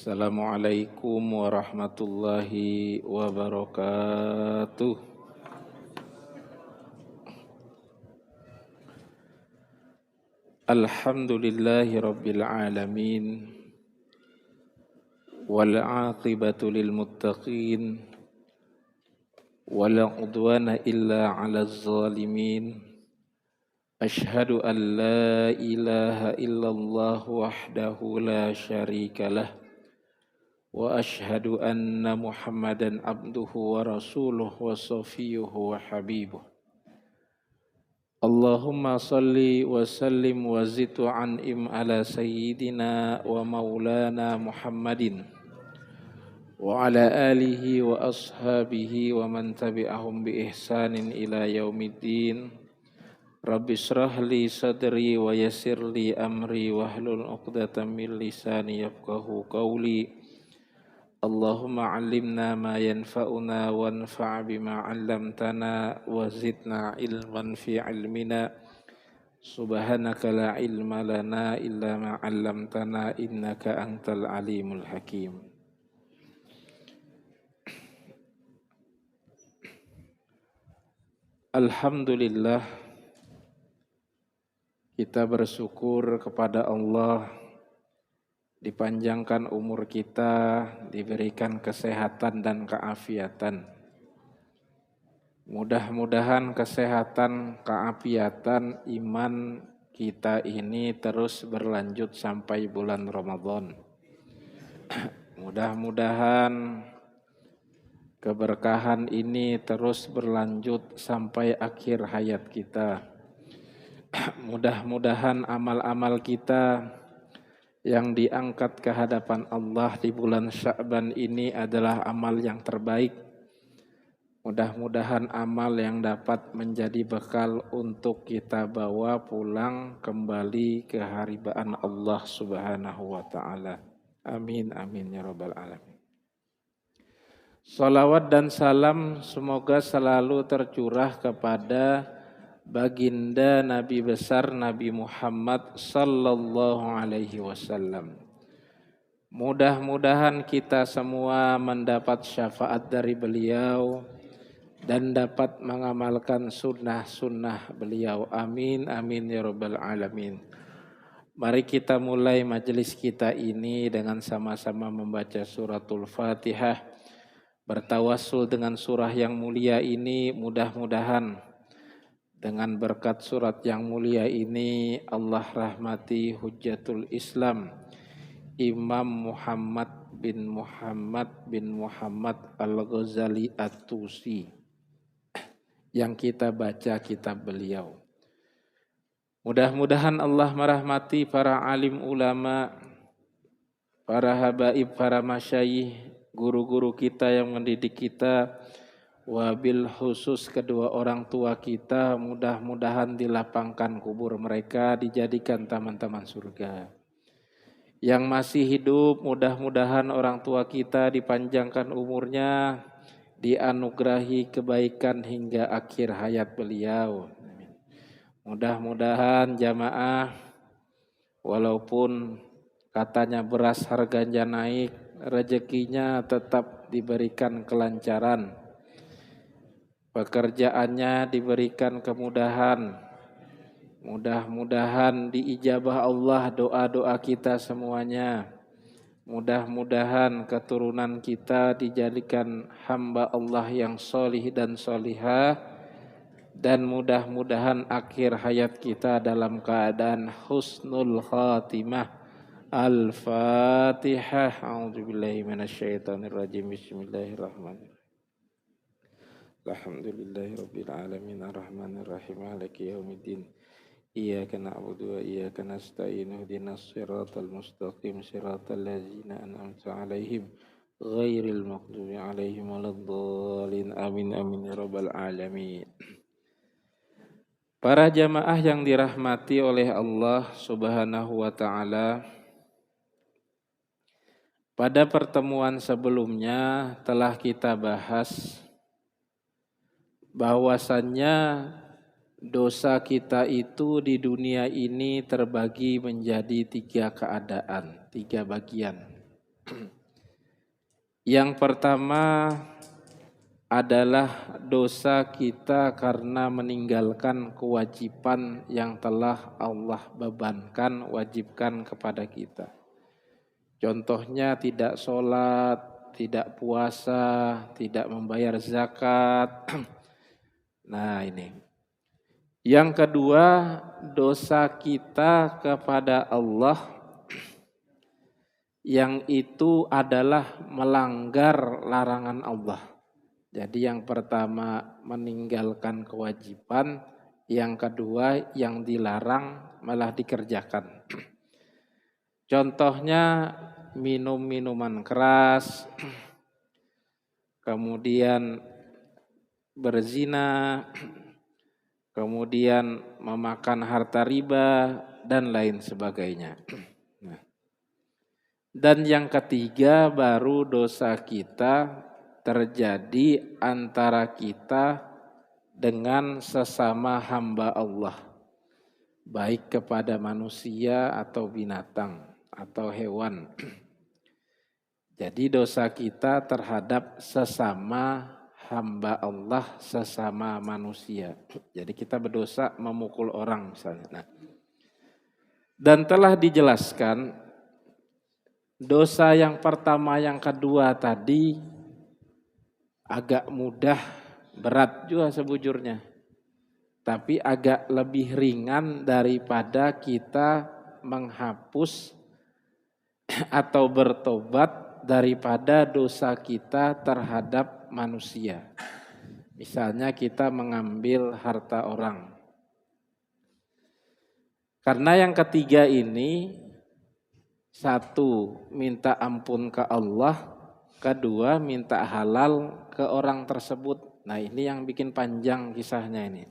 Assalamualaikum warahmatullahi wabarakatuh. Alhamdulillahi rabbil alamin. Wal aqibatu lil muttaqin. Wala udwana illa 'alal zalimin. Ashhadu an la ilaha illallah wahdahu la syarika lah. Wa ashhadu anna Muhammadan abduhu wa rasuluhu wa safiyuhu wa habibuh. Allahumma salli wa sallim wa zid wa an'im ala sayyidina wa maulana Muhammadin wa ala alihi wa ashabihi wa man tabi'ahum bi ihsanin ila yaumiddin. Rabbi shrah li sadri wa yassir li amri wahlul 'uqdatam min lisani yafqahu qawli. Allahumma 'allimna ma yanfa'una wanfa' bima 'allamtana wa zidna ilman fi 'ilmina. Subhanaka la ilma lana illa ma 'allamtana innaka antal alimul hakim. Alhamdulillah, kita bersyukur kepada Allah, dipanjangkan umur kita, diberikan kesehatan dan keafiatan. Mudah-mudahan kesehatan, keafiatan, iman kita ini terus berlanjut sampai bulan Ramadan. Mudah-mudahan keberkahan ini terus berlanjut sampai akhir hayat kita. Mudah-mudahan amal-amal kita yang diangkat ke hadapan Allah di bulan Sya'ban ini adalah amal yang terbaik. Mudah-mudahan amal yang dapat menjadi bekal untuk kita bawa pulang kembali ke haribaan Allah Subhanahu wa ta'ala. Amin, amin ya rabbal alamin. Salawat dan salam semoga selalu tercurah kepada baginda Nabi besar Nabi Muhammad sallallahu alaihi wasallam. Mudah-mudahan kita semua mendapat syafaat dari beliau dan dapat mengamalkan sunnah-sunnah beliau. Amin, amin ya rabbal alamin. Mari kita mulai majelis kita ini dengan sama-sama membaca suratul Fatihah. Bertawassul dengan surah yang mulia ini, mudah-mudahan dengan berkat surat yang mulia ini Allah rahmati Hujjatul Islam Imam Muhammad bin Muhammad Al-Ghazali At-Tusi yang kita baca kitab beliau. Mudah-mudahan Allah merahmati para alim ulama, para habaib, para masyayikh, guru-guru kita yang mendidik kita. Wabil khusus kedua orang tua kita, mudah-mudahan dilapangkan kubur mereka, dijadikan taman-taman surga. Yang masih hidup, mudah-mudahan orang tua kita dipanjangkan umurnya, dianugerahi kebaikan hingga akhir hayat beliau. Mudah-mudahan jamaah, walaupun katanya beras harganya naik, rezekinya tetap diberikan kelancaran. Pekerjaannya diberikan kemudahan. Mudah-mudahan diijabah Allah doa-doa kita semuanya. Mudah-mudahan keturunan kita dijadikan hamba Allah yang solih dan solihah. Dan mudah-mudahan akhir hayat kita dalam keadaan husnul khatimah. Al-Fatihah. A'udzubillahi minasyaitonirrajim. Bismillahirrahmanirrahim. Alhamdulillahi rabbil alamin arrahmanir rahim maliki yaumiddin iyyaka na'budu wa iyyaka nasta'in ihdinas siratal mustaqim siratal ladzina an'amta 'alaihim ghairil maghdubi 'alaihim waladdallin amin amin ya rabbal alamin. Para jamaah yang dirahmati oleh Allah Subhanahu wa taala, pada pertemuan sebelumnya telah kita bahas bahwasannya dosa kita itu di dunia ini terbagi menjadi 3 keadaan, 3 bagian. Yang pertama adalah dosa kita karena meninggalkan kewajiban yang telah Allah bebankan, wajibkan kepada kita. Contohnya tidak sholat, tidak puasa, tidak membayar zakat. Nah ini. Yang kedua, dosa kita kepada Allah yang itu adalah melanggar larangan Allah. Jadi yang pertama meninggalkan kewajiban, yang kedua yang dilarang malah dikerjakan. Contohnya minum minuman keras, kemudian berzina, kemudian memakan harta riba dan lain sebagainya. Dan yang ketiga baru dosa kita terjadi antara kita dengan sesama hamba Allah, baik kepada manusia atau binatang atau hewan. Jadi dosa kita terhadap sesama hamba Allah, sesama manusia. Jadi kita berdosa memukul orang misalnya. Nah, dan telah dijelaskan dosa yang pertama, yang kedua tadi agak mudah, berat juga sebujurnya. Tapi agak lebih ringan daripada kita menghapus atau bertobat daripada dosa kita terhadap manusia. Misalnya kita mengambil harta orang. Karena yang ketiga ini, satu, minta ampun ke Allah. Kedua, minta halal ke orang tersebut. Nah ini yang bikin panjang kisahnya ini.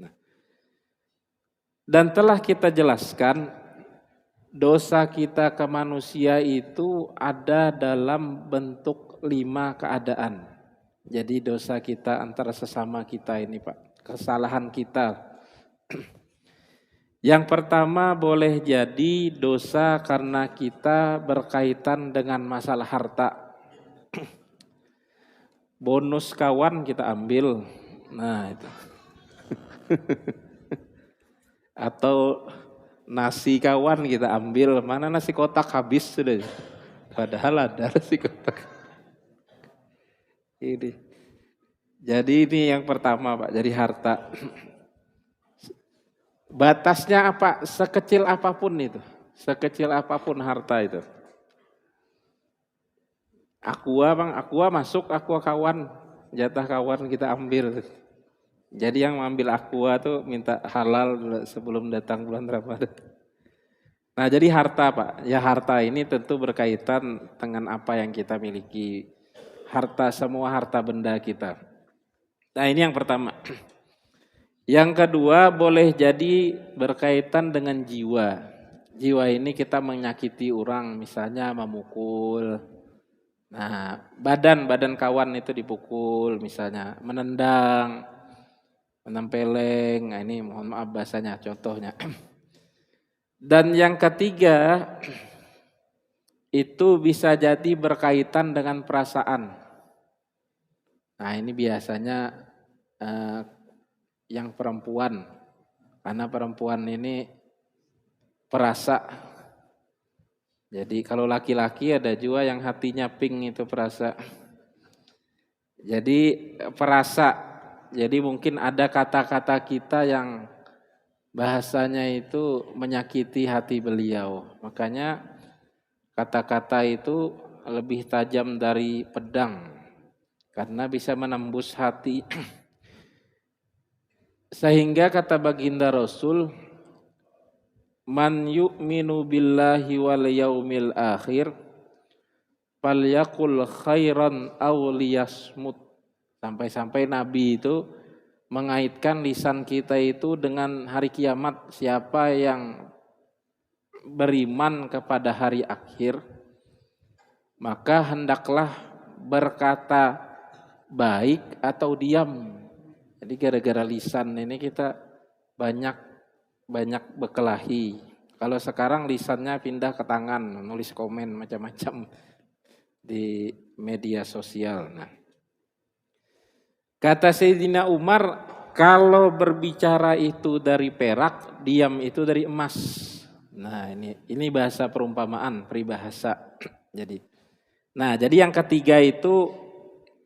Nah, dan telah kita jelaskan, dosa kita ke manusia itu ada dalam bentuk 5 keadaan. Jadi dosa kita antara sesama kita ini Pak, kesalahan kita. Yang pertama boleh jadi dosa karena kita berkaitan dengan masalah harta. Bonus kawan kita ambil, nah itu. Atau nasi kawan kita ambil, mana nasi kotak habis sudah. Padahal ada nasi kotak. Ini. Jadi ini yang pertama Pak, jadi harta. Batasnya apa? Sekecil apapun itu, sekecil apapun harta itu. Aqua bang, aqua masuk, aqua kawan, jatah kawan kita ambil. Jadi yang mengambil aqua tuh minta halal sebelum datang bulan Ramadan. Nah jadi harta Pak, ya harta ini tentu berkaitan dengan apa yang kita miliki. Harta, semua harta benda kita. Nah ini yang pertama. Yang kedua boleh jadi berkaitan dengan jiwa. Jiwa ini kita menyakiti orang, misalnya memukul. Nah, badan kawan itu dipukul misalnya, menendang, menempeleng, nah ini mohon maaf bahasanya, contohnya. Dan yang ketiga, itu bisa jadi berkaitan dengan perasaan. Nah ini biasanya yang perempuan, karena perempuan ini perasa. Jadi kalau laki-laki ada juga yang hatinya pink itu perasa. Jadi perasa. Jadi mungkin ada kata-kata kita yang bahasanya itu menyakiti hati beliau. Makanya kata-kata itu lebih tajam dari pedang. Karena bisa menembus hati. Sehingga kata baginda Rasul, man yu'minu billahi wal yaumil akhir falyaqul khairan aw liyasmut. Sampai-sampai Nabi itu mengaitkan lisan kita itu dengan hari kiamat. Siapa yang beriman kepada hari akhir, maka hendaklah berkata baik atau diam. Jadi gara-gara lisan ini kita banyak berkelahi. Kalau sekarang lisannya pindah ke tangan, nulis komen macam-macam. di media sosial. Nah, kata Sayyidina Umar, kalau berbicara itu dari perak, diam itu dari emas. Nah, ini bahasa perumpamaan, peribahasa. Jadi yang ketiga itu,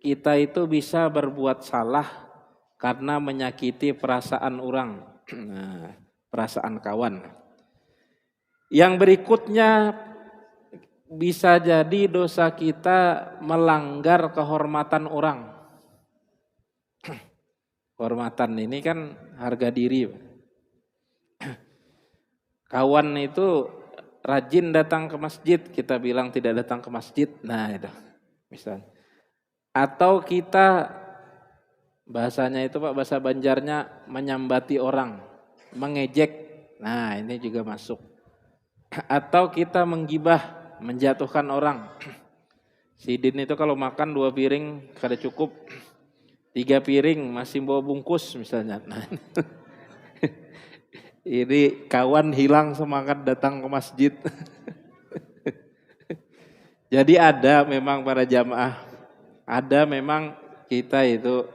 kita itu bisa berbuat salah karena menyakiti perasaan orang, nah, perasaan kawan. Yang berikutnya, bisa jadi dosa kita melanggar kehormatan orang. Kehormatan ini kan harga diri. Kawan itu rajin datang ke masjid, kita bilang tidak datang ke masjid. Nah itu misalnya. Atau kita, bahasanya itu Pak, bahasa Banjarnya menyambati orang, mengejek. Nah ini juga masuk. Atau kita menggibah, menjatuhkan orang. Si Din itu kalau makan 2 piring kada cukup, 3 piring masih bawa bungkus misalnya. Nah, ini kawan hilang semangat datang ke masjid. Jadi ada memang para jamaah, ada memang kita itu.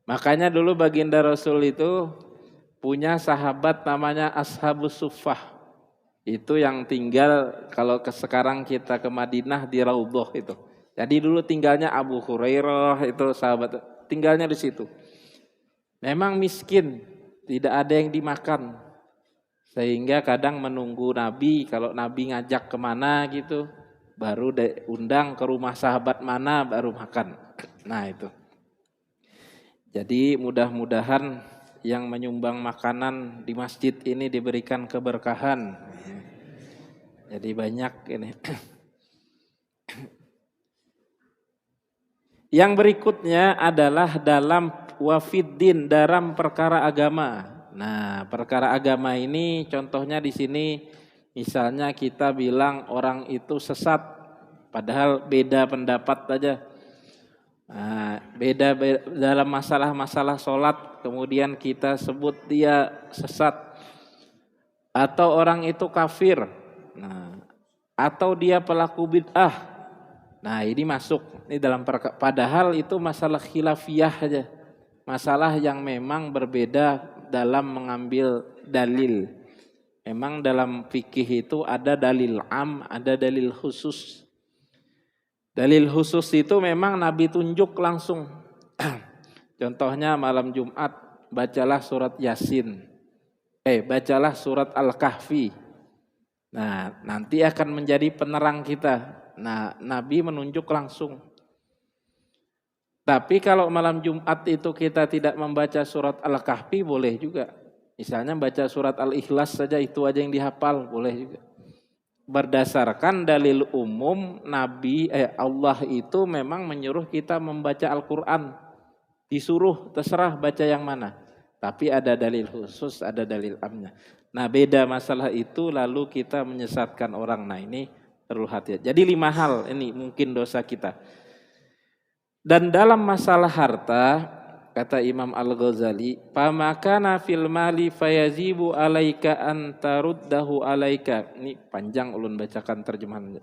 Makanya dulu baginda Rasul itu punya sahabat namanya Ashabus Suffah. Itu yang tinggal, kalau sekarang kita ke Madinah di Raudhah itu. Jadi dulu tinggalnya Abu Hurairah itu sahabat, tinggalnya di situ. Memang miskin, tidak ada yang dimakan. Sehingga kadang menunggu Nabi, kalau Nabi ngajak kemana gitu, baru undang ke rumah sahabat mana baru makan. Nah itu. Jadi mudah-mudahan yang menyumbang makanan di masjid ini diberikan keberkahan. Jadi banyak ini. Yang berikutnya adalah dalam wafiddin, dalam perkara agama. Nah, perkara agama ini contohnya di sini, misalnya kita bilang orang itu sesat, padahal beda pendapat saja. Nah, beda dalam masalah-masalah sholat, kemudian kita sebut dia sesat. Atau orang itu kafir. Nah, atau dia pelaku bid'ah. Nah, ini masuk. Ini dalam padahal itu masalah khilafiyah aja. Masalah yang memang berbeda dalam mengambil dalil. Memang dalam fikih itu ada dalil am, ada dalil khusus. Dalil khusus itu memang Nabi tunjuk langsung. Contohnya malam Jumat, bacalah surat Yasin. Bacalah surat Al-Kahfi. Nah, nanti akan menjadi penerang kita. Nah, Nabi menunjuk langsung. Tapi kalau malam Jumat itu kita tidak membaca surat Al-Kahfi, boleh juga. Misalnya baca surat Al-Ikhlas saja, itu aja yang dihafal, boleh juga. Berdasarkan dalil umum, Allah itu memang menyuruh kita membaca Al-Quran. Disuruh, terserah baca yang mana. Tapi ada dalil khusus, ada dalil amnya. Nah, beda masalah itu lalu kita menyesatkan orang. Nah, ini perlu hati. Jadi 5 hal ini mungkin dosa kita. Dan dalam masalah harta, kata Imam Al-Ghazali, "Pamakana fil mali fayazibu alaika an taruddahu alaika." Ini panjang, ulun bacakan terjemahannya.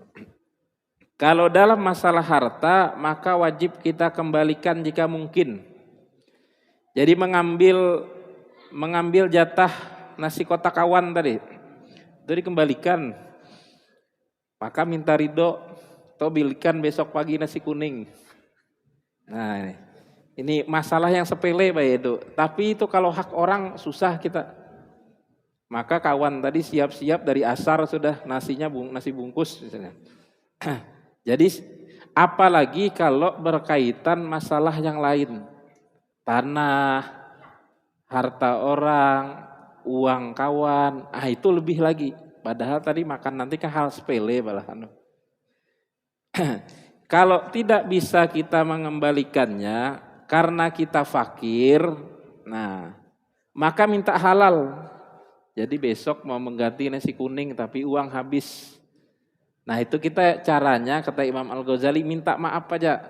Kalau dalam masalah harta, maka wajib kita kembalikan jika mungkin. Jadi mengambil jatah nasi kotak kawan tadi, itu dikembalikan. Maka minta ridho, atau belikan besok pagi nasi kuning. Nah, ini masalah yang sepele Pak itu. Tapi itu kalau hak orang susah kita. Maka kawan tadi siap-siap dari asar sudah nasinya nasi bungkus misalnya. Jadi apalagi kalau berkaitan masalah yang lain. Tanah, harta orang, uang kawan, itu lebih lagi. Padahal tadi makan nanti kan hal sepele malahan. Kalau tidak bisa kita mengembalikannya karena kita fakir, nah maka minta halal. Jadi besok mau mengganti nasi kuning tapi uang habis. Nah itu kita caranya, kata Imam Al-Ghazali, minta maaf aja.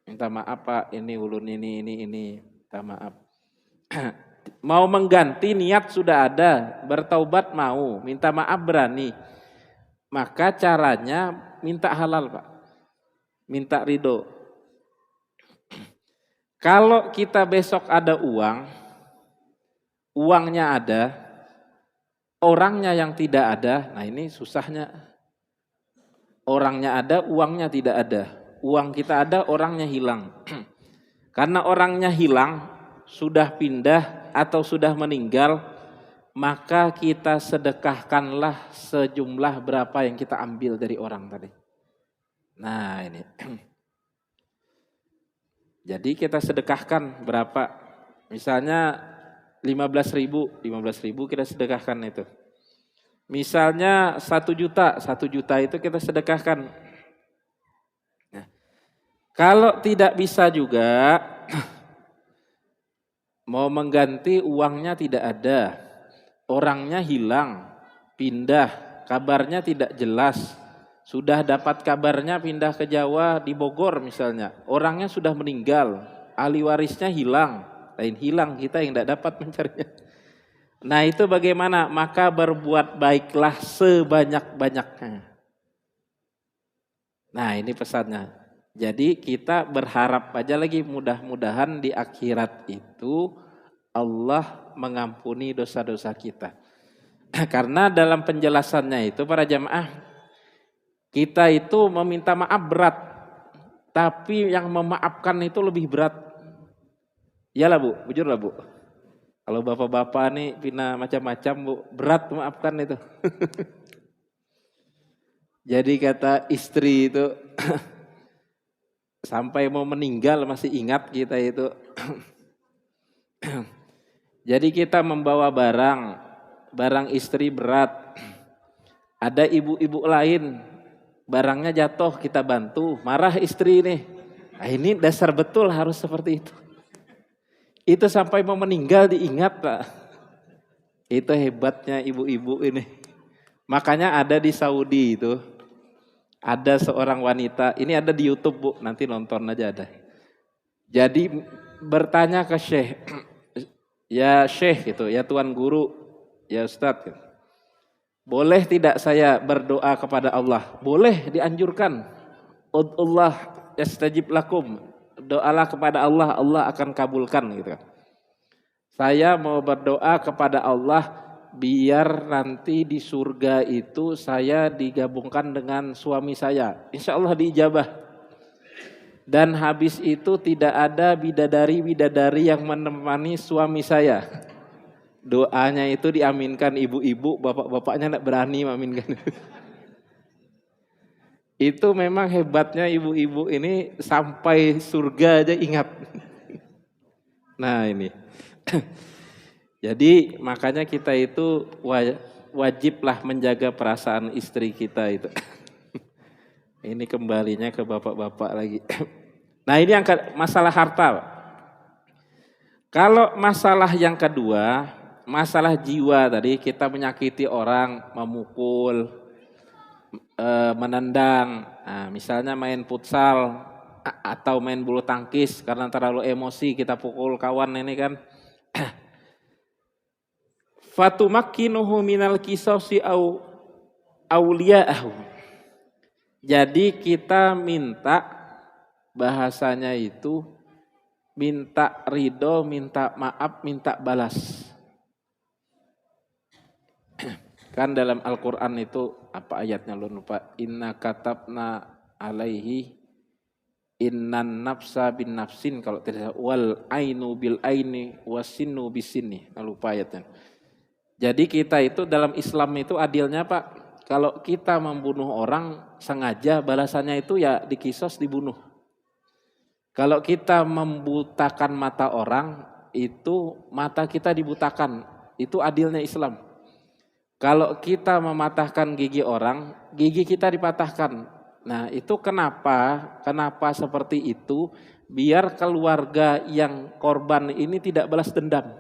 Minta maaf Pak, ini ulun ini, minta maaf. Mau mengganti niat sudah ada, bertaubat mau, minta maaf berani. Maka caranya minta halal Pak. minta ridho. Kalau kita besok ada uang, uangnya ada, orangnya yang tidak ada, nah ini susahnya. Orangnya ada, uangnya tidak ada. Uang kita ada, orangnya hilang. Karena orangnya hilang, sudah pindah atau sudah meninggal, maka kita sedekahkanlah sejumlah berapa yang kita ambil dari orang tadi. Nah ini. Jadi kita sedekahkan berapa? Misalnya 15.000 kita sedekahkan itu. Misalnya 1 juta itu kita sedekahkan. Nah, kalau tidak bisa juga, mau mengganti uangnya tidak ada, orangnya hilang, pindah, kabarnya tidak jelas. Sudah dapat kabarnya pindah ke Jawa di Bogor misalnya. Orangnya sudah meninggal, ahli warisnya hilang. Lain hilang, kita yang tidak dapat mencarinya. Nah itu bagaimana? Maka berbuat baiklah sebanyak-banyaknya. Nah ini pesannya. Jadi kita berharap aja lagi mudah-mudahan di akhirat itu Allah mengampuni dosa-dosa kita. Karena dalam penjelasannya itu para jamaah, kita itu meminta maaf berat, tapi yang memaafkan itu lebih berat. Iyalah Bu, jujur lah Bu. Kalau bapak-bapak nih pina macam-macam Bu, berat memaafkan itu. Jadi kata istri itu, sampai mau meninggal masih ingat kita itu. Jadi kita membawa barang istri berat. Ada ibu-ibu lain, barangnya jatuh kita bantu, marah istri nih. Nah ini dasar betul harus seperti itu. Itu sampai mau meninggal diingat Pak. Itu hebatnya ibu-ibu ini. Makanya ada di Saudi itu, ada seorang wanita, ini ada di YouTube Bu, nanti nonton aja ada. Jadi bertanya ke Syekh, ya Syekh gitu, ya Tuan Guru, ya Ustadz gitu. Boleh tidak saya berdoa kepada Allah? Boleh, dianjurkan. Ud'ullah yastajib lakum. Doalah kepada Allah, Allah akan kabulkan gitu. Saya mau berdoa kepada Allah biar nanti di surga itu saya digabungkan dengan suami saya. Insya Allah diijabah. Dan habis itu tidak ada bidadari-bidadari yang menemani suami saya. Doanya itu diaminkan ibu-ibu, bapak-bapaknya tidak berani mengaminkan. Itu memang hebatnya ibu-ibu ini sampai surga aja ingat. Nah ini. Jadi makanya kita itu wajiblah menjaga perasaan istri kita itu. Ini kembalinya ke bapak-bapak lagi. Nah ini yang masalah harta. Kalau masalah yang kedua, masalah jiwa tadi, kita menyakiti orang, memukul, menendang, nah, misalnya main futsal atau main bulu tangkis karena terlalu emosi kita pukul kawan ini kan. Fatumakkinuhu minal qisasi au auliya'ahu. Jadi kita minta, bahasanya itu minta ridho, minta maaf, minta balas. Kan dalam Al-Quran itu apa ayatnya lu lupa? Inna katabna alaihi innan nafsa bin nafsin, kalau tidak wal ainu bil aini wasinnu bisinni. Lupa ayatnya. Jadi kita itu dalam Islam itu adilnya Pak. Kalau kita membunuh orang sengaja, balasannya itu ya dikisos, dibunuh. Kalau kita membutakan mata orang, itu mata kita dibutakan. Itu adilnya Islam. Kalau kita mematahkan gigi orang, gigi kita dipatahkan. Nah itu kenapa seperti itu? Biar keluarga yang korban ini tidak balas dendam.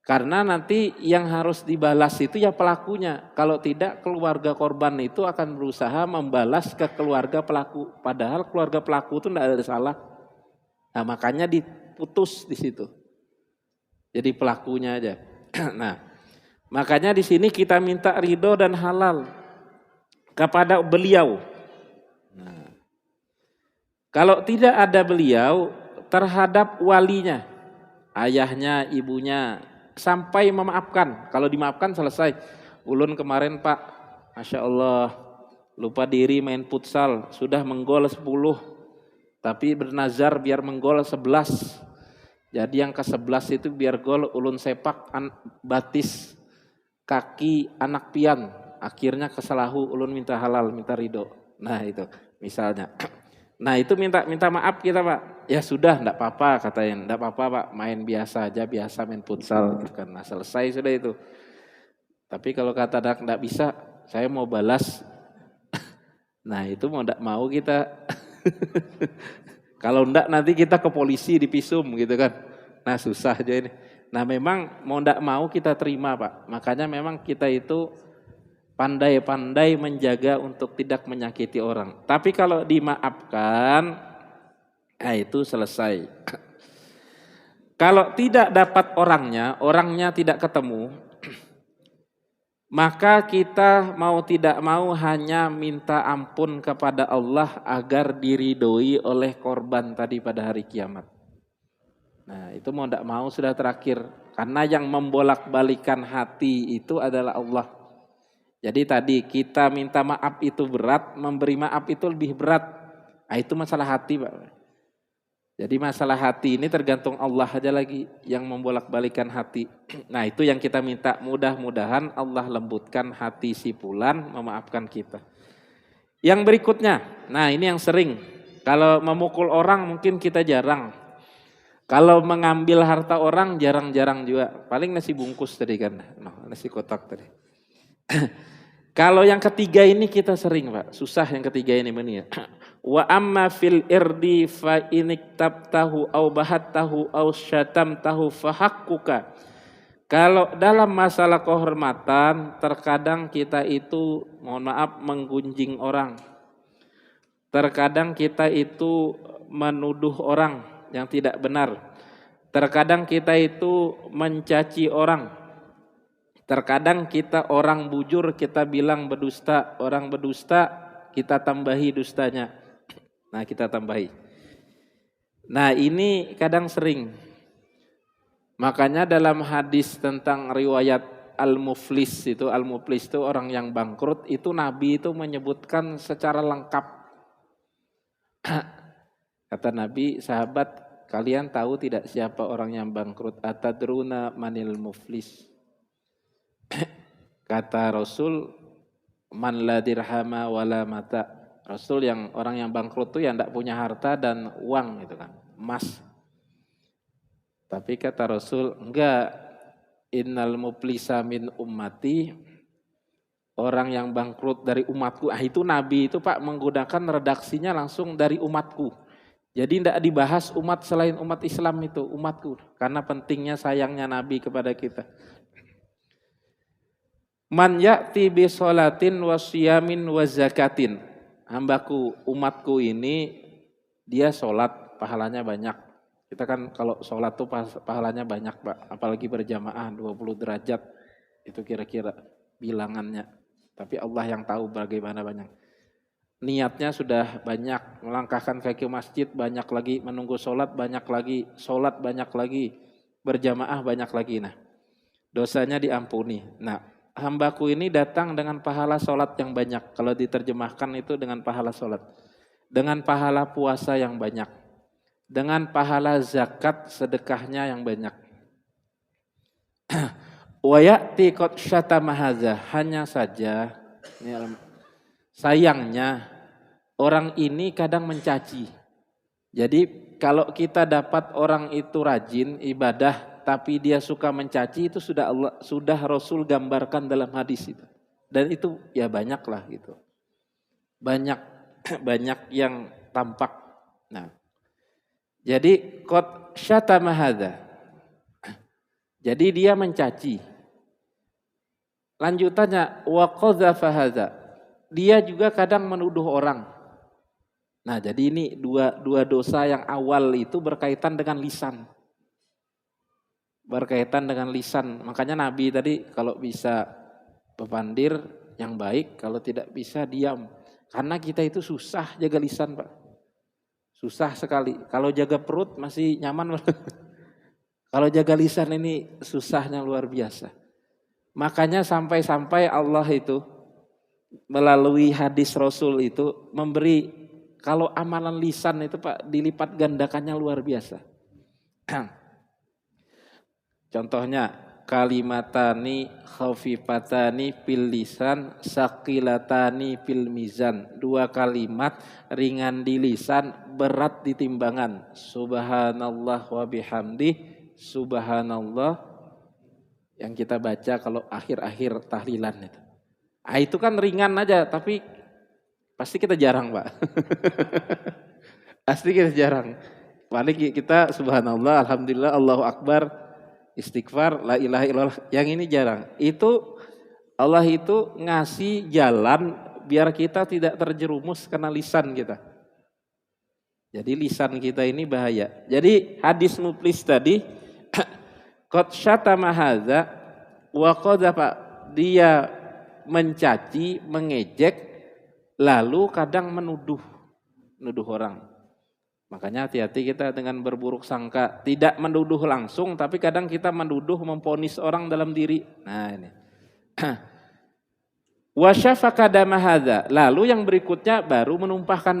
Karena nanti yang harus dibalas itu ya pelakunya. Kalau tidak, keluarga korban itu akan berusaha membalas ke keluarga pelaku. Padahal keluarga pelaku itu tidak ada salah. Nah makanya diputus di situ. Jadi pelakunya aja. Nah. Makanya di sini kita minta ridho dan halal kepada beliau. Nah, Kalau tidak ada beliau terhadap walinya, ayahnya, ibunya, sampai memaafkan. Kalau dimaafkan selesai. Ulun kemarin Pak, Masya Allah, lupa diri main futsal, sudah menggol 10, tapi bernazar biar menggol 11. Jadi yang ke-11 itu biar gol, ulun sepak batis kaki anak pian. Akhirnya kesalahu, ulun minta halal, minta ridho. Nah itu misalnya. Nah itu minta maaf kita Pak. Ya sudah, enggak apa-apa katanya, enggak apa-apa Pak, main biasa aja, biasa main futsal gitu kan. Nah selesai sudah itu. Tapi kalau kata enggak bisa, saya mau balas. Nah itu mau enggak mau kita. Kalau enggak nanti kita ke polisi dipisum gitu kan. Nah susah aja ini. Nah memang mau enggak mau kita terima Pak. Makanya memang kita itu pandai-pandai menjaga untuk tidak menyakiti orang. Tapi kalau dimaafkan, nah itu selesai. Kalau tidak dapat orangnya tidak ketemu, maka kita mau tidak mau hanya minta ampun kepada Allah agar diridhoi oleh korban tadi pada hari kiamat. Nah itu mau tidak mau sudah terakhir. Karena yang membolak-balikan hati itu adalah Allah. Jadi tadi kita minta maaf itu berat, memberi maaf itu lebih berat. Nah, itu masalah hati Pak. Jadi masalah hati ini tergantung Allah aja lagi yang membolak-balikan hati. Nah itu yang kita minta, mudah-mudahan Allah lembutkan hati si fulan memaafkan kita. Yang berikutnya, nah ini yang sering. Kalau memukul orang mungkin kita jarang. Kalau mengambil harta orang jarang-jarang juga. Paling nasi bungkus tadi kan, nasi kotak tadi. Kalau yang ketiga ini kita sering Pak, susah yang ketiga ini ya. Wa amma fil irdi fa iniktabtahu au bahattahu au syatamtahu fahaqquka. Kalau dalam masalah kehormatan terkadang kita itu mohon maaf menggunjing orang. Terkadang kita itu menuduh orang yang tidak benar. Terkadang kita itu mencaci orang. Terkadang kita orang bujur kita bilang berdusta, orang berdusta kita tambahi dustanya. Nah kita tambahi. Nah ini kadang sering. Makanya dalam hadis tentang riwayat Al-Muflis itu orang yang bangkrut, itu Nabi itu menyebutkan secara lengkap. Kata Nabi, sahabat kalian tahu tidak siapa orang yang bangkrut? Atadruna manil muflis. Kata Rasul, man la dirhama wala mata. Rasul yang orang yang bangkrut itu yang tidak punya harta dan uang gitu kan, emas. Tapi kata Rasul, enggak, innal muflisa min ummati, orang yang bangkrut dari umatku. Itu Nabi itu Pak menggunakan redaksinya langsung dari umatku. Jadi tidak dibahas umat selain umat Islam itu, umatku. Karena pentingnya sayangnya Nabi kepada kita. Man ya'ti bi sholatin wa siyamin wa zakatin. Hambaku, umatku ini dia sholat pahalanya banyak. Kita kan kalau sholat tuh pahalanya banyak Pak. Apalagi berjamaah 20 derajat. Itu kira-kira bilangannya. Tapi Allah yang tahu bagaimana banyak. Niatnya sudah banyak. Melangkahkan kaki masjid banyak lagi. Menunggu sholat banyak lagi. Sholat banyak lagi. Berjamaah banyak lagi. Nah dosanya diampuni. Nah hambaku ini datang dengan pahala sholat yang banyak. Kalau diterjemahkan itu dengan pahala sholat. Dengan pahala puasa yang banyak. Dengan pahala zakat sedekahnya yang banyak. Wa ya'ti qad syatama hadza. Hanya saja sayangnya orang ini kadang mencaci. Jadi kalau kita dapat orang itu rajin ibadah tapi dia suka mencaci, itu sudah Rasul gambarkan dalam hadis itu. Dan itu ya banyak lah gitu. Banyak yang tampak. Nah, jadi qad syatama hadza. Jadi dia mencaci. Lanjutannya wa qadzafa hadza. Dia juga kadang menuduh orang. Nah, jadi ini dua dosa yang awal itu berkaitan dengan lisan. Berkaitan dengan lisan. Makanya Nabi tadi kalau bisa bepandir yang baik, kalau tidak bisa diam. Karena kita itu susah jaga lisan Pak. Susah sekali. Kalau jaga perut masih nyaman. Kalau jaga lisan ini susahnya luar biasa. Makanya sampai-sampai Allah itu melalui hadis Rasul itu memberi, kalau amalan lisan itu Pak dilipat gandakannya luar biasa. Contohnya kalimatani khafifatani fil lisan saqilatani fil mizan. 2 kalimat ringan di lisan, berat di timbangan. Subhanallah wa bihamdih, subhanallah yang kita baca kalau akhir-akhir tahlilan itu. Itu kan ringan aja, tapi pasti kita jarang Pak. Pasti kita jarang. Paling kita subhanallah, alhamdulillah, Allahu akbar, istighfar, la ilaha illallah. Yang ini jarang. Itu Allah itu ngasih jalan biar kita tidak terjerumus kena lisan kita. Jadi lisan kita ini bahaya. Jadi hadis muflis tadi, qad syatama hadza wa qadzafa, dia mencaci, mengejek, lalu kadang menuduh orang. Makanya hati-hati kita dengan berburuk sangka, tidak menuduh langsung, tapi kadang kita menuduh, memvonis orang dalam diri. Nah ini. Wa syafaka dama hadza, lalu yang berikutnya baru menumpahkan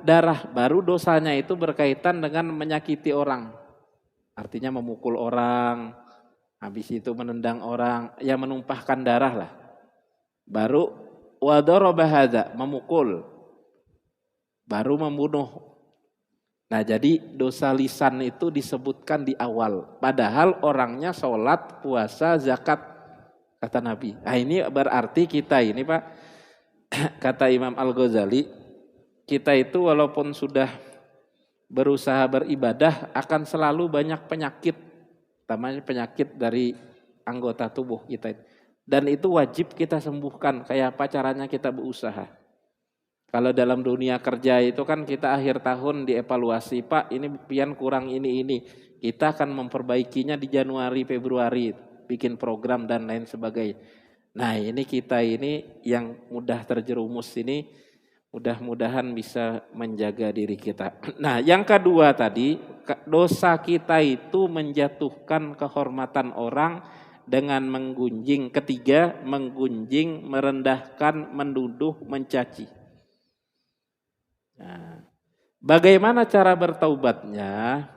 darah, baru dosanya itu berkaitan dengan menyakiti orang. Artinya memukul orang, habis itu menendang orang, ya menumpahkan darah lah. Baru wadaraba hadza, memukul, baru membunuh. Nah jadi dosa lisan itu disebutkan di awal, padahal orangnya sholat, puasa, zakat, kata Nabi. Nah ini berarti kita ini Pak, kata Imam Al-Ghazali, kita itu walaupun sudah berusaha beribadah akan selalu banyak penyakit, namanya penyakit dari anggota tubuh kita. Dan itu wajib kita sembuhkan. Kayak apa caranya kita berusaha. Kalau dalam dunia kerja itu kan kita akhir tahun dievaluasi, Pak ini pian kurang ini. Kita akan memperbaikinya di Januari, Februari, bikin program dan lain sebagainya. Nah ini kita ini yang mudah terjerumus ini, mudah-mudahan bisa menjaga diri kita. Nah yang kedua tadi, dosa kita itu menjatuhkan kehormatan orang dengan menggunjing. Ketiga, menggunjing, merendahkan, menuduh, mencaci. Nah, bagaimana cara bertaubatnya?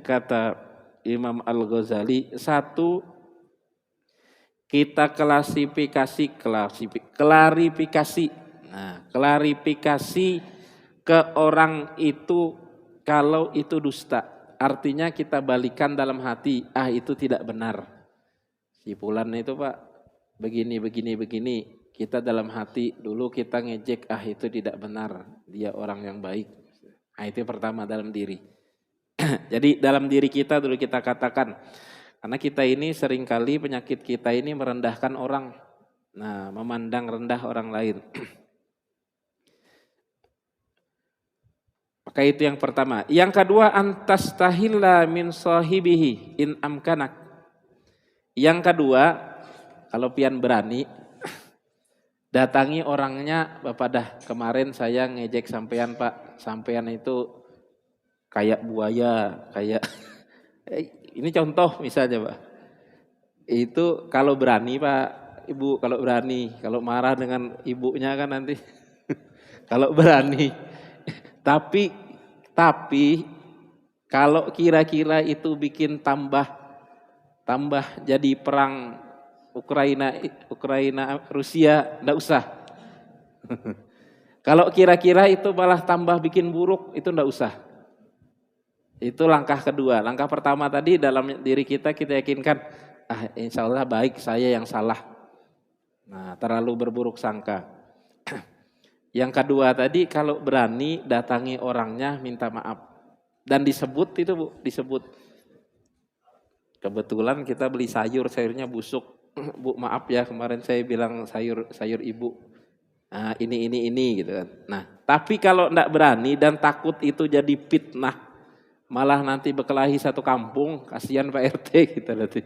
Kata Imam Al-Ghazali, 1, kita klarifikasi. Nah, klarifikasi ke orang itu kalau itu dusta. Artinya kita balikan dalam hati, itu tidak benar. Si Fulan itu Pak begini. Kita dalam hati dulu kita ngejek, itu tidak benar. Dia orang yang baik. Nah itu pertama dalam diri. Jadi dalam diri kita dulu kita katakan. Karena kita ini seringkali penyakit kita ini merendahkan orang. Nah memandang rendah orang lain. Maka itu yang pertama. Yang kedua, antastahilla min sahibihi in amkanak. Yang kedua, kalau pian berani, datangi orangnya, Bapak dah kemarin saya ngejek sampean Pak, sampean itu kayak buaya, kayak ini contoh misalnya Pak. Itu kalau berani Pak, Ibu kalau berani, kalau marah dengan ibunya kan nanti kalau berani. Tapi kalau kira-kira itu bikin tambah jadi perang Ukraina Rusia, enggak usah. Kalau kira-kira itu malah tambah bikin buruk, itu enggak usah. Itu langkah kedua. Langkah pertama tadi dalam diri kita yakinkan, insya Allah baik, saya yang salah. Nah, terlalu berburuk sangka. Yang kedua tadi, kalau berani datangi orangnya minta maaf. Dan disebut itu Bu, disebut. Kebetulan kita beli sayurnya busuk. Bu maaf ya kemarin saya bilang sayur ibu. Nah ini gitu kan. Nah tapi kalau enggak berani dan takut itu jadi fitnah. Malah nanti berkelahi satu kampung. Kasihan Pak RT kita nanti.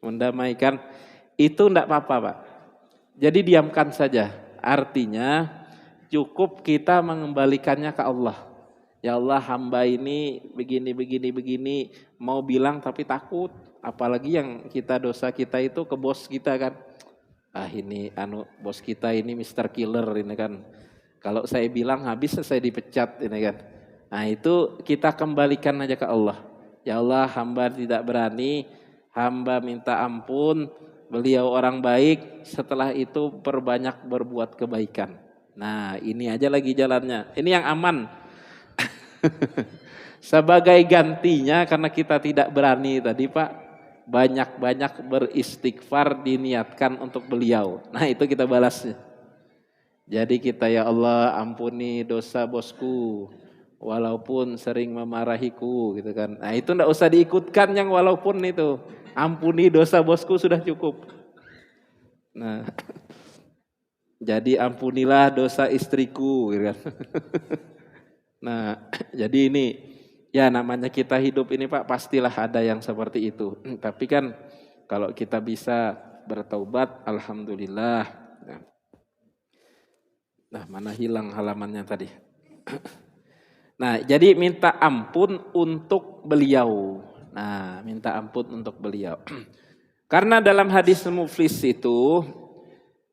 Mendamaikan. Itu enggak apa-apa Pak. Jadi diamkan saja. Artinya cukup kita mengembalikannya ke Allah. Ya Allah, hamba ini begini, mau bilang tapi takut. Apalagi yang dosa kita itu ke bos kita kan. Ah ini bos kita ini Mr. Killer ini kan. Kalau saya bilang habis saya dipecat ini kan. Nah itu kita kembalikan aja ke Allah. Ya Allah, hamba tidak berani, hamba minta ampun, beliau orang baik, setelah itu perbanyak berbuat kebaikan. Nah ini aja lagi jalannya, ini yang aman. Sebagai gantinya karena kita tidak berani tadi Pak, banyak-banyak beristighfar diniatkan untuk beliau. Nah itu kita balasnya. Jadi kita ya Allah ampuni dosa bosku, walaupun sering memarahiku gitu kan. Nah itu enggak usah diikutkan yang walaupun itu. Ampuni dosa bosku sudah cukup. Nah jadi ampunilah dosa istriku gitu kan. Nah, jadi ini ya namanya kita hidup ini Pak, pastilah ada yang seperti itu. Tapi kan kalau kita bisa bertaubat, alhamdulillah. Nah, mana hilang halamannya tadi? Nah, jadi minta ampun untuk beliau. Nah, minta ampun untuk beliau. Karena dalam hadis muflis itu,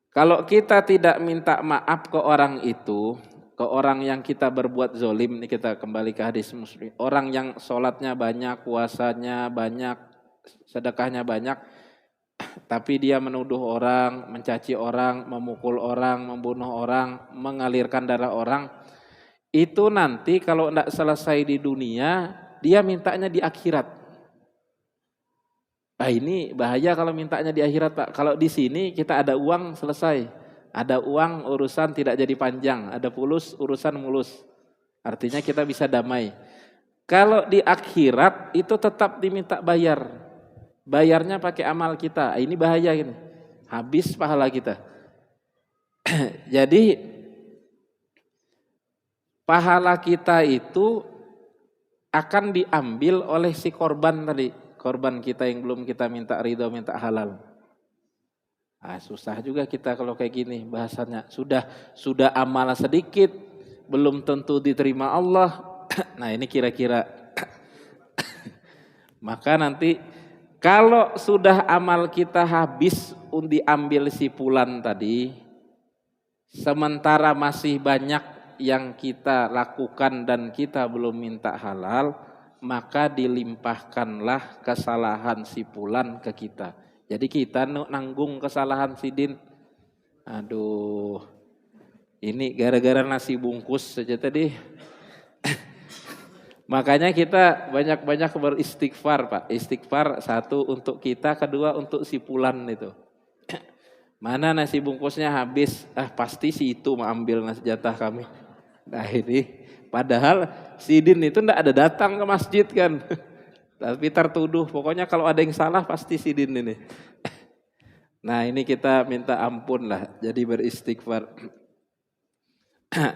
kalau kita tidak minta maaf ke orang itu, ke orang yang kita berbuat zolim, ini kita kembali ke hadis Muslim. Orang yang sholatnya banyak, puasanya banyak, sedekahnya banyak, tapi dia menuduh orang, mencaci orang, memukul orang, membunuh orang, mengalirkan darah orang. Itu nanti kalau tidak selesai di dunia, dia mintanya di akhirat. Nah ini bahaya kalau mintanya di akhirat Pak. Kalau di sini kita ada uang selesai. Ada uang urusan tidak jadi panjang, ada fulus urusan mulus. Artinya kita bisa damai. Kalau di akhirat itu tetap diminta bayar. Bayarnya pakai amal kita. Ini bahaya ini. Habis pahala kita. Jadi pahala kita itu akan diambil oleh si korban tadi. Korban kita yang belum kita minta ridho, minta halal. Nah, susah juga kita kalau kayak gini bahasanya. Sudah amal sedikit, belum tentu diterima Allah. Nah ini kira-kira. Maka nanti kalau sudah amal kita habis diambil si fulan tadi, sementara masih banyak yang kita lakukan dan kita belum minta halal, maka dilimpahkanlah kesalahan si fulan ke kita. Jadi kita nanggung kesalahan sidin. Aduh, ini gara-gara nasi bungkus saja tadi. Makanya kita banyak-banyak beristighfar Pak. Istighfar satu untuk kita, kedua untuk si fulan itu. Mana nasi bungkusnya habis, pasti si itu mengambil nasi jatah kami. Nah ini, padahal sidin itu enggak ada datang ke masjid kan. Tapi tertuduh, pokoknya kalau ada yang salah pasti sidin ini. Nah ini kita minta ampun lah, jadi beristighfar.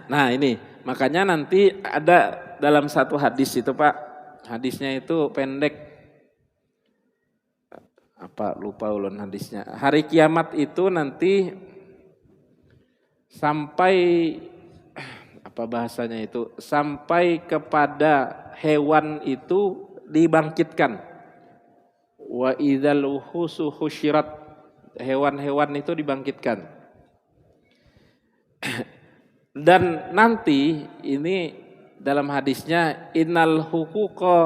Nah ini, makanya nanti ada dalam satu hadis itu Pak, hadisnya itu pendek. Apa lupa ulun hadisnya. Hari kiamat itu nanti sampai, apa bahasanya itu, sampai kepada hewan itu dibangkitkan. Wa idzal uhusu husyirat, hewan-hewan itu dibangkitkan. Dan nanti ini dalam hadisnya innal huquqa,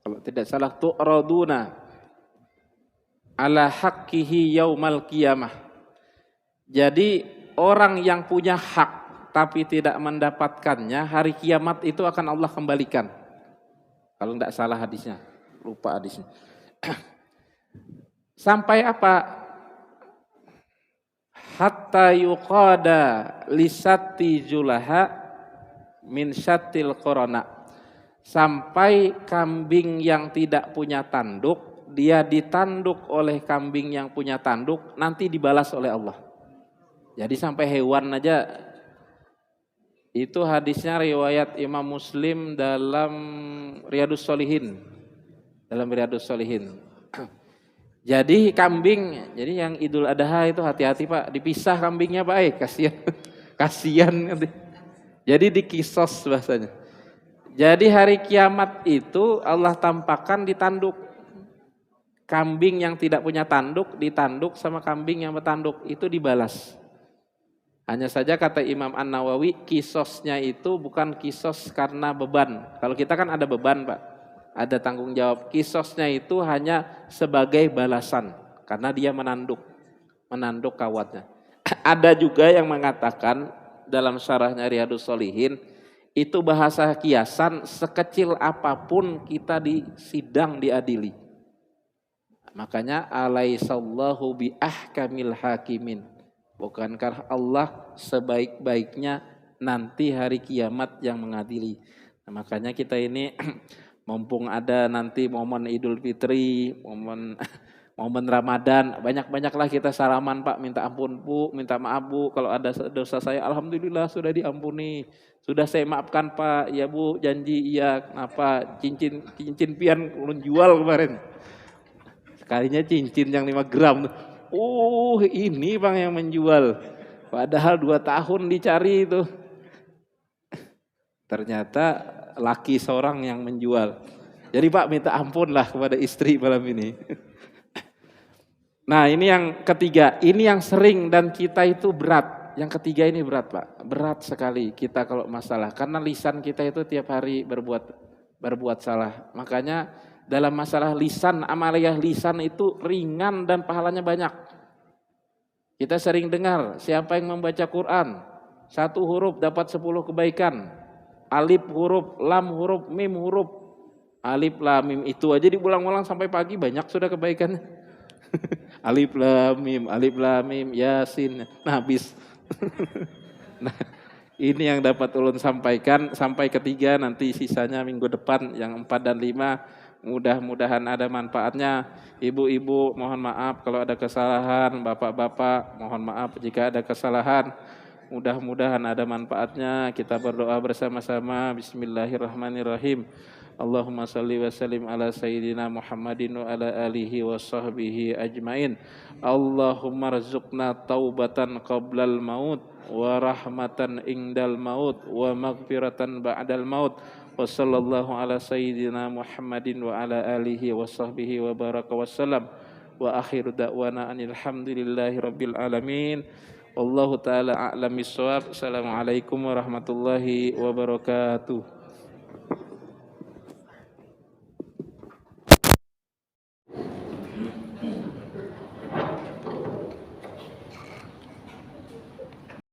kalau tidak salah, tu'raduna ala haqqihi yaumal qiyamah. Jadi orang yang punya hak tapi tidak mendapatkannya, hari kiamat itu akan Allah kembalikan. Kalau tidak salah hadisnya, lupa hadisnya. Sampai apa? Hatta yuqada lisati julaha min syattil korona. Sampai kambing yang tidak punya tanduk, dia ditanduk oleh kambing yang punya tanduk, nanti dibalas oleh Allah. Jadi sampai hewan aja. Itu hadisnya riwayat Imam Muslim dalam Riyadhus Shalihin. Dalam Riyadhus Shalihin. Jadi kambing, jadi yang Idul Adha itu hati-hati Pak, dipisah kambingnya Pak, kasihan. Kasihan nanti. Jadi dikisos bahasanya. Jadi hari kiamat itu Allah tampakkan di tanduk. Kambing yang tidak punya tanduk ditanduk sama kambing yang bertanduk, itu dibalas. Hanya saja kata Imam An-Nawawi, kisosnya itu bukan kisos karena beban. Kalau kita kan ada beban Pak, ada tanggung jawab. Kisosnya itu hanya sebagai balasan karena dia menanduk kawatnya. Ada juga yang mengatakan dalam syarahnya Riyadhus Shalihin, itu bahasa kiasan sekecil apapun kita disidang diadili. Makanya alaihissallahu bi ahkamil hakimin. Bukankah Allah sebaik-baiknya nanti hari kiamat yang mengadili. Nah, makanya kita ini mumpung ada nanti momen Idul Fitri, momen Ramadan, banyak-banyaklah kita salaman Pak, minta ampun Bu, minta maaf Bu, kalau ada dosa saya alhamdulillah sudah diampuni. Sudah saya maafkan Pak, ya Bu, janji iya, apa cincin pian ulun jual kemarin. Sekalinya cincin yang 5 gram. Ini Bang yang menjual. Padahal 2 tahun dicari itu. Ternyata laki seorang yang menjual. Jadi Pak minta ampun lah kepada istri malam ini. Nah ini yang ketiga. Ini yang sering dan kita itu berat. Yang ketiga ini berat Pak. Berat sekali kita kalau masalah. Karena lisan kita itu tiap hari berbuat salah. Makanya dalam masalah lisan, amaliyah lisan itu ringan dan pahalanya banyak. Kita sering dengar, siapa yang membaca Quran, 1 huruf dapat 10 kebaikan. Alif huruf, lam huruf, mim huruf. Alif, lam, mim itu aja diulang-ulang sampai pagi banyak sudah kebaikannya. Alif, lam, mim, yasin, nah habis. Nah, ini yang dapat ulun sampaikan sampai ketiga, nanti sisanya minggu depan yang 4 dan 5. Mudah-mudahan ada manfaatnya. Ibu-ibu mohon maaf kalau ada kesalahan, bapak-bapak mohon maaf jika ada kesalahan. Mudah-mudahan ada manfaatnya. Kita berdoa bersama-sama. Bismillahirrahmanirrahim. Allahumma salli wa sallim ala sayyidina Muhammadin wa ala alihi wa sahbihi ajmain. Allahumma rzuqna taubatan qablal maut wa rahmatan indal maut wa maghfiratan ba'dal maut. Wa sallallahu ala sayyidina Muhammadin wa ala alihi wa sahbihi wa baraka wassalam. Wa akhiru da'wana alhamdulillahi rabbil alamin. Wallahu ta'ala a'lam bissawab. Assalamualaikum warahmatullahi wabarakatuh.